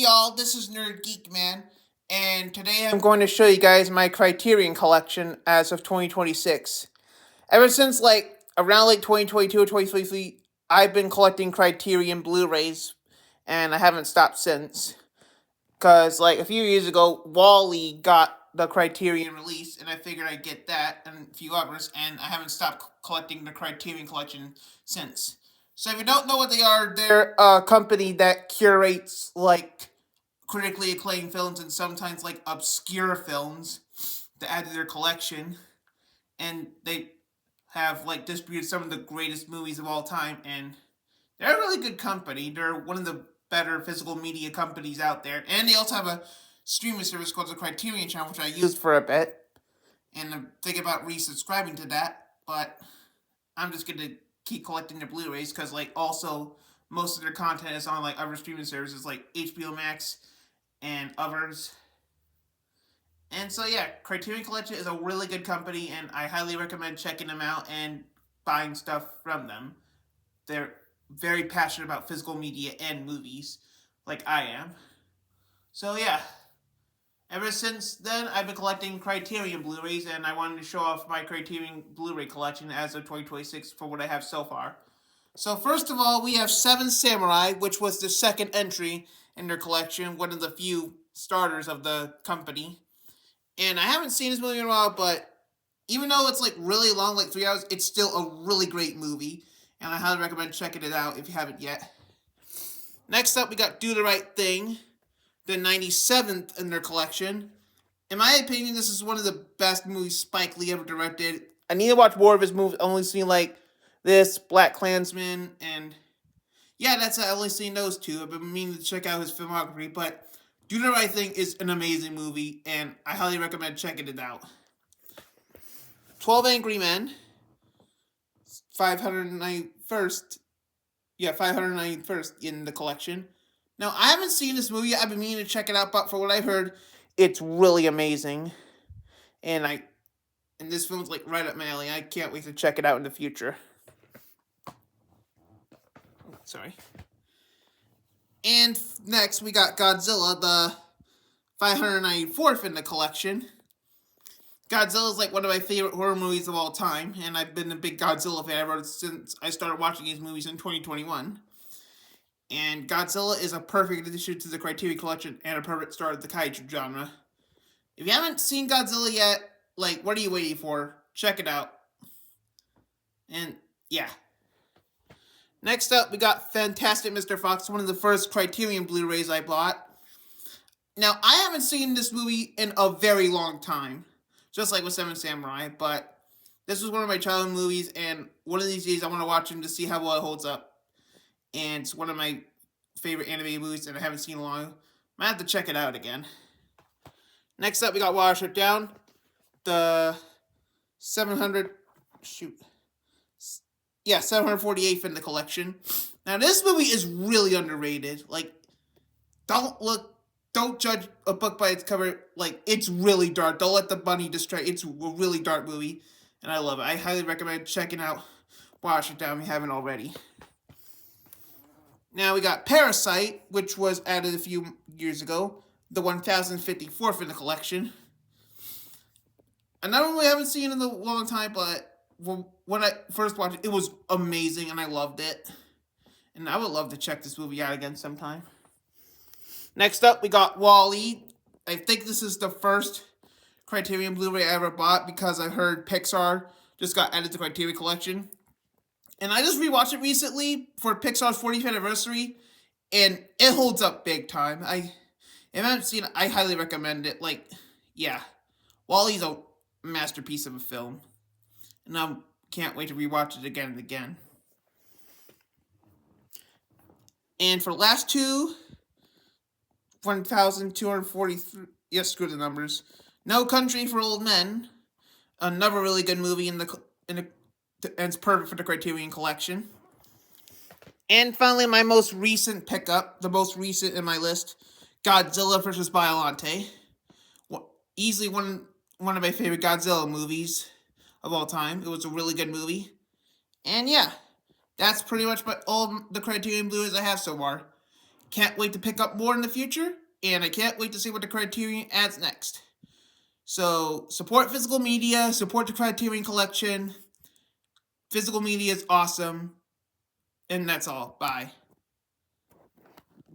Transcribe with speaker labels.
Speaker 1: y'all, this is Nerd Geek Man, and today I'm going to show you guys my Criterion collection as of 2026. Ever since around 2022 or 2023, I've been collecting Criterion Blu-rays, and I haven't stopped since. Cause a few years ago, Wall-E got the Criterion release, and I figured I'd get that and a few others, and I haven't stopped collecting the Criterion collection since. So if you don't know what they are, they're a company that curates critically acclaimed films and sometimes obscure films to add to their collection, and they have distributed some of the greatest movies of all time, and they're a really good company. They're one of the better physical media companies out there, and they also have a streaming service called the Criterion Channel, which I used for a bit, and I'm thinking about resubscribing to that, but I'm just gonna keep collecting their Blu-rays because also most of their content is on other streaming services like HBO Max and others. And so yeah, Criterion Collection is a really good company, and I highly recommend checking them out and buying stuff from them. They're very passionate about physical media and movies, like I am. So yeah, ever since then, I've been collecting Criterion Blu-rays, and I wanted to show off my Criterion Blu-ray collection as of 2026 for what I have so far. So first of all, we have Seven Samurai, which was the second entry in their collection, one of the few starters of the company. And I haven't seen this movie in a while, but even though it's really long, 3 hours, it's still a really great movie. And I highly recommend checking it out if you haven't yet. Next up, we got Do the Right Thing, the 97th in their collection. In my opinion, this is one of the best movies Spike Lee ever directed. I need to watch more of his movies. I've only seen this, Black Klansman, and yeah, I've only seen those two. I've been meaning to check out his filmography, but Do the Right Thing is an amazing movie, and I highly recommend checking it out. 12 Angry Men, 591st. Yeah, 591st in the collection. Now, I haven't seen this movie yet. I've been meaning to check it out, but for what I've heard, it's really amazing. And this film's right up my alley. I can't wait to check it out in the future. Sorry. And next, we got Godzilla, the 594th in the collection. Godzilla is one of my favorite horror movies of all time, and I've been a big Godzilla fan ever since I started watching these movies in 2021. And Godzilla is a perfect addition to the Criterion Collection and a perfect start of the kaiju genre. If you haven't seen Godzilla yet, what are you waiting for? Check it out. And yeah. Next up, we got Fantastic Mr. Fox, one of the first Criterion Blu-rays I bought. Now, I haven't seen this movie in a very long time, just like with Seven Samurai, but this was one of my childhood movies, and one of these days I want to watch him to see how well it holds up. And it's one of my favorite animated movies, and I haven't seen in a long time. Might have to check it out again. Next up, we got Watership Down, the 748th in the collection. Now, this movie is really underrated. Don't judge a book by its cover. It's really dark. Don't let the bunny distract. It's a really dark movie, and I love it. I highly recommend checking out Watership Down if you haven't already. Now we got Parasite, which was added a few years ago, the 1054th in the collection. Another one we haven't seen in a long time, but when I first watched it, it was amazing, and I loved it. And I would love to check this movie out again sometime. Next up, we got Wall-E. I think this is the first Criterion Blu-ray I ever bought because I heard Pixar just got added to the Criterion Collection. And I just rewatched it recently for Pixar's 40th anniversary, and it holds up big time. If I haven't seen it, I highly recommend it. Yeah, Wall-E's a masterpiece of a film, and I can't wait to rewatch it again and again. And for the last two, 1,243. Yes, screw the numbers. No Country for Old Men, another really good movie and it's perfect for the Criterion Collection. And finally, my most recent pickup, the most recent in my list, Godzilla vs. Biollante. Easily one of my favorite Godzilla movies of all time. It was a really good movie. And yeah, that's pretty much all the Criterion Blu-rays I have so far. Can't wait to pick up more in the future, and I can't wait to see what the Criterion adds next. So, support physical media, support the Criterion Collection. Physical media is awesome. And that's all. Bye.